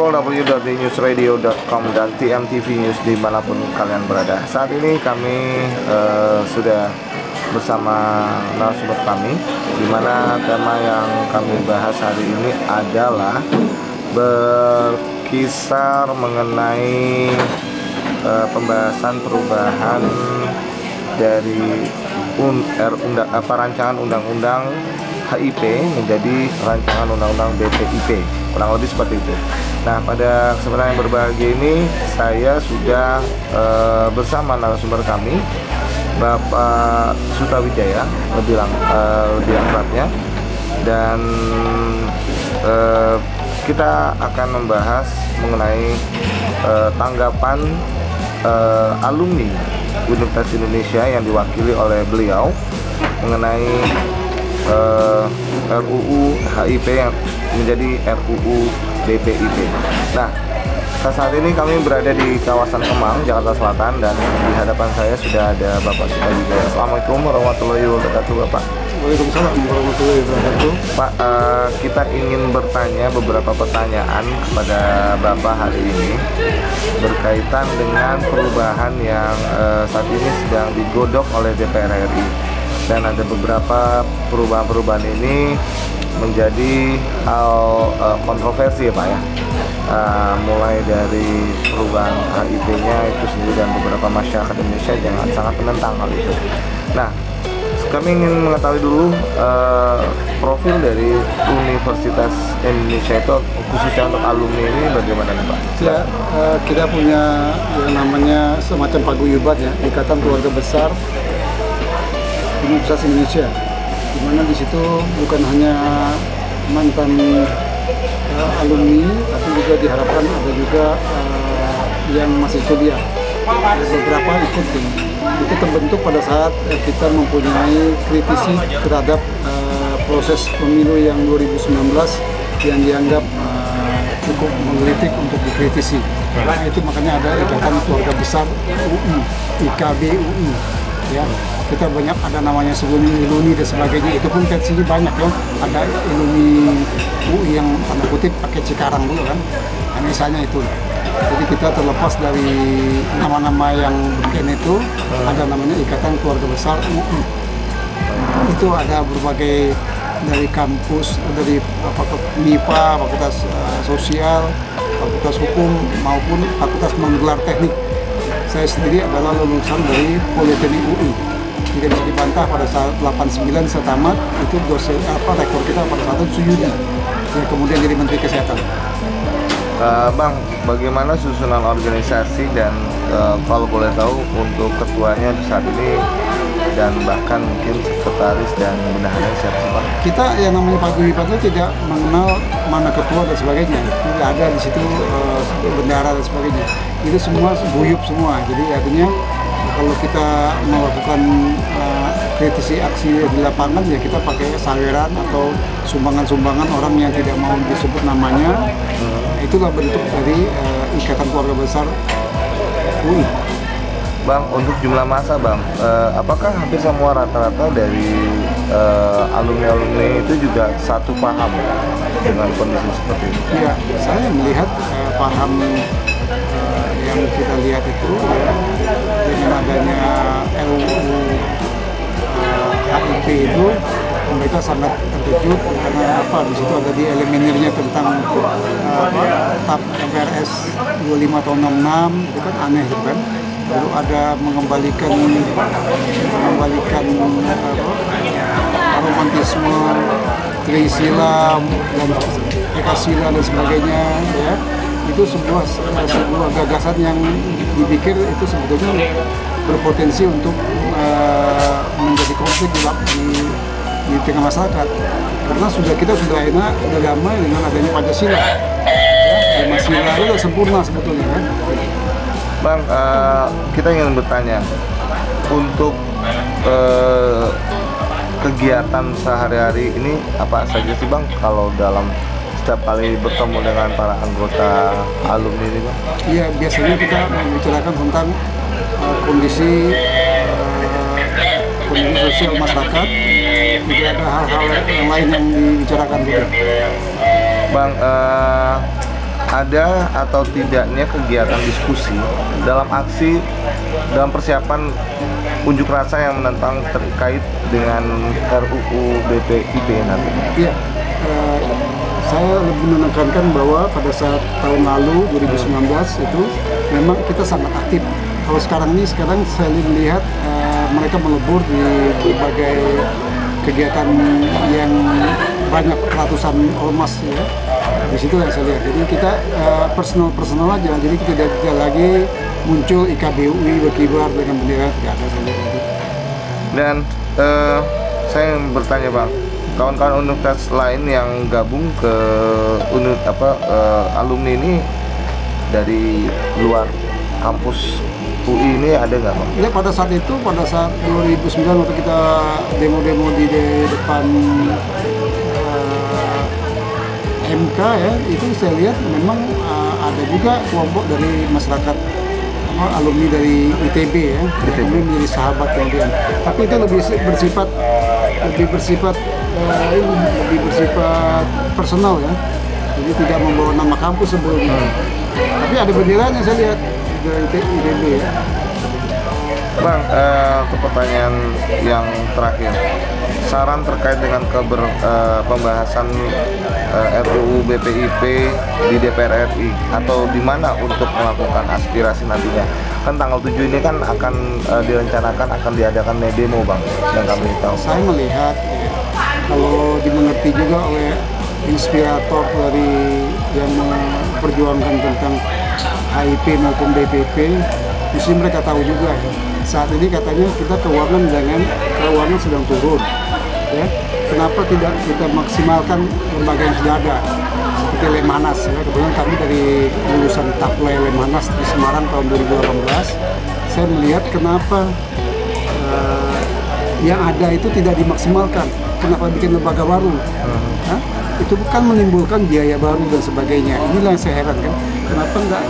www.newsradio.com dan TMTV News dimanapun kalian berada. Saat ini kami sudah bersama narasumber kami, di mana tema yang kami bahas hari ini adalah berkisar mengenai pembahasan perubahan dari rancangan undang-undang HIP menjadi rancangan undang-undang BPIP, kurang lebih seperti itu. Nah, pada kesempatan yang berbahagia ini saya sudah bersama narasumber kami, Bapak Sutawijaya, lebih lengkapnya, dan kita akan membahas mengenai tanggapan alumni Universitas Indonesia yang diwakili oleh beliau mengenai RUU HIP yang menjadi RUU BPIP. Nah, saat ini kami berada di kawasan Kemang, Jakarta Selatan, dan di hadapan saya sudah ada Bapak Sutawijaya. Assalamualaikum warahmatullahi wabarakatuh, Bapak. Waalaikumsalam warahmatullahi wabarakatuh. Pak, kita ingin bertanya beberapa pertanyaan kepada Bapak hari ini berkaitan dengan perubahan yang saat ini sedang digodok oleh DPR RI. Dan ada beberapa perubahan-perubahan ini menjadi hal kontroversi ya Pak ya. Mulai dari perubahan HIP-nya itu sendiri dan beberapa masyarakat Indonesia yang sangat menentang hal itu. Nah, kami ingin mengetahui dulu profil dari Universitas Indonesia itu khususnya untuk alumni ini bagaimana nih Pak? Ya, kita punya yang namanya semacam paguyuban ya, Ikatan Keluarga Besar Universitas Indonesia, di mana di situ bukan hanya mantan alumni, tapi juga diharapkan ada juga yang masih kuliah. Beberapa ikut itu terbentuk pada saat kita mempunyai kritisi terhadap proses pemilu yang 2019 yang dianggap cukup menggelitik untuk dikritisi. Nah, itu makanya ada Ikatan Keluarga Besar UI, IKB UI. Ya, kita banyak ada namanya sebelumnya Iluni dan sebagainya, itu pun versinya banyak ya. Ada Iluni UI yang tanda kutip pakai Cikarang dulu kan, nah, misalnya itu. Jadi kita terlepas dari nama-nama yang begini itu, ada namanya Ikatan Keluarga Besar UI. Itu ada berbagai dari kampus, dari MIPA, Fakultas Sosial, Fakultas Hukum maupun Fakultas Menggelar Teknik. Saya sendiri adalah lulusan dari Politeknik UI. Tidak bisa dibantah, pada saat 89 saya tamat, itu dosen rektor kita pada saat itu Suyudi, yang kemudian jadi Menteri Kesehatan. Bang, bagaimana susunan organisasi dan kalau boleh tahu untuk ketuanya di saat ini dan bahkan mungkin sekretaris dan bendaharanya siapa sih Pak? Kita yang namanya paguyuban itu tidak mengenal mana ketua dan sebagainya. Tidak ada di situ bendahara dan sebagainya. Itu semua guyup semua. Jadi artinya kalau kita melakukan kritisi aksi di lapangan ya kita pakai saweran atau sumbangan-sumbangan orang yang tidak mau disebut namanya. Itulah bentuk dari Ikatan Keluarga Besar UI. Bang, untuk jumlah massa Bang, apakah hampir semua rata-rata dari alumni-alumni itu juga satu paham dengan kondisi seperti ini? Iya, saya melihat paham yang kita lihat itu ya, dengan adanya RUU HIP itu mereka sangat terkejut karena apa, di situ ada di elemenirnya tentang TAP MPRS 25 tahun 66, itu kan aneh kan. Lalu ada mengembalikan romantisme, Trisila dan Ekasila dan sebagainya ya. Itu sebuah gagasan yang dipikir itu sebetulnya berpotensi untuk menjadi konflik di tengah masyarakat, karena kita sudah enak, sudah damai dengan adanya Pancasila ya, Pancasila itu sempurna sebetulnya kan. Bang, kita ingin bertanya untuk kegiatan sehari-hari ini apa saja sih Bang kalau dalam setiap kali bertemu dengan para anggota alumni ini Bang? Iya, biasanya kita membicarakan tentang kondisi sosial masyarakat, juga ada hal-hal yang lain yang dibicarakan juga. Bang, ada atau tidaknya kegiatan diskusi dalam persiapan unjuk rasa yang menentang terkait dengan RUU BPIP nanti? Iya, saya lebih menekankan bahwa pada saat tahun lalu 2019 itu memang kita sangat aktif. Kalau sekarang saya melihat mereka melebur di berbagai kegiatan yang banyak ratusan ormas ya. Di situ yang saya lihat. Jadi kita personal aja. Jadi kita tidak lagi muncul IKBUI berkibar dengan bendera, tidak ada saya lihat. Dan saya ingin bertanya Bang, kawan-kawan universitas lain yang gabung ke alumni ini dari luar kampus UI ini ada nggak Bang? Ya, pada saat 2009 waktu kita demo-demo di depan MK ya, itu saya lihat memang ada juga kelompok dari masyarakat alumni dari ITB ya, yang menjadi sahabat kemudian. Tapi itu lebih bersifat personal ya, jadi tidak membawa nama kampus sebelumnya. Tapi ada benderanya saya lihat dari ITB ya. Bang, ke pertanyaan yang terakhir, saran terkait dengan pembahasan RUU BPIP di DPR RI atau di mana untuk melakukan aspirasi nantinya? Kan tanggal 7 ini kan akan direncanakan akan diadakan demo Bang, yang kami tahu. Saya melihat ya, kalau dimengerti juga oleh inspirator dari yang memperjuangkan tentang HIP maupun BPIP, mesti mereka tahu juga ya. Saat ini katanya kita keuangan sedang turun ya. Kenapa tidak kita maksimalkan lembaga yang sudah ada seperti Lemhanas ya. Kebetulan kami dari lulusan Taplai Lemhanas di Semarang tahun 2018, saya melihat kenapa yang ada itu tidak dimaksimalkan. Kenapa bikin lembaga baru? Itu bukan menimbulkan biaya baru dan sebagainya. Inilah yang saya herankan. Kenapa enggak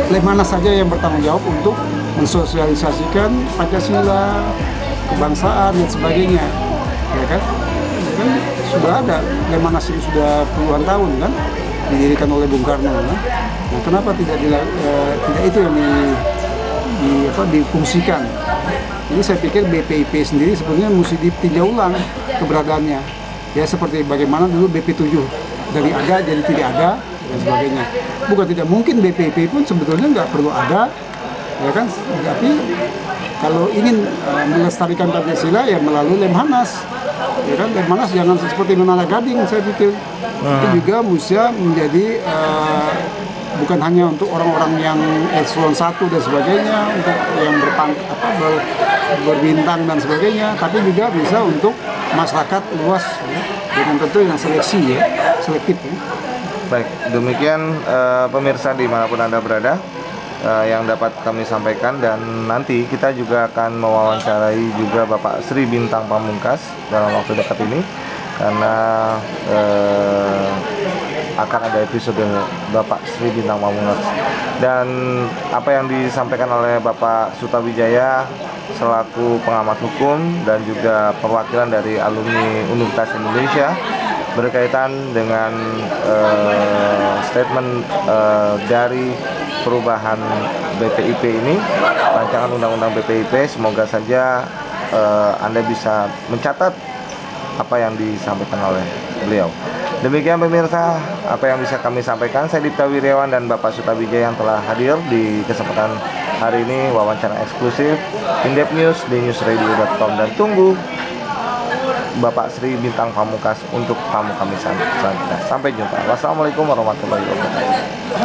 Lemhanas saja yang bertanggung jawab untuk mensosialisasikan Pancasila, kebangsaan dan sebagainya, ya kan? Sudah ada Lemhanas ini sudah puluhan tahun kan, didirikan oleh Bung Karno. Kan? Nah, kenapa tidak itu yang difungsikan? Jadi saya pikir BPIP sendiri sebenarnya mesti ditinjau ulang keberadaannya. Ya seperti bagaimana dulu BP7 dari ada jadi tidak ada dan sebagainya. Bukan tidak mungkin BPIP pun sebetulnya nggak perlu ada, ya kan? Tapi kalau ingin melestarikan Pancasila ya melalui Lemhanas, ya kan? Lemhanas jangan seperti Menara Gading, saya pikir. Itu juga mesti menjadi bukan hanya untuk orang-orang yang eselon 1 dan sebagainya, untuk yang berbintang dan sebagainya, tapi juga bisa untuk masyarakat luas ya, dengan tentu yang selektif ya. Baik, demikian pemirsa dimanapun Anda berada yang dapat kami sampaikan, dan nanti kita juga akan mewawancarai juga Bapak Sri Bintang Pamungkas dalam waktu dekat ini, karena akan ada episode Bapak Sri Bintang Pamungkas, dan apa yang disampaikan oleh Bapak Sutawijaya selaku pengamat hukum dan juga perwakilan dari alumni Universitas Indonesia berkaitan dengan statement dari perubahan BPIP ini, rancangan undang-undang BPIP. Semoga saja Anda bisa mencatat apa yang disampaikan oleh beliau. Demikian pemirsa apa yang bisa kami sampaikan. Saya Dipta Wiryawan dan Bapak Sutawijaya yang telah hadir di kesempatan hari ini, wawancara eksklusif In-Depth News di newsradio.com, dan tunggu Bapak Sri Bintang Pamungkas untuk tamu kami selanjutnya. Sampai jumpa. Wassalamualaikum warahmatullahi wabarakatuh.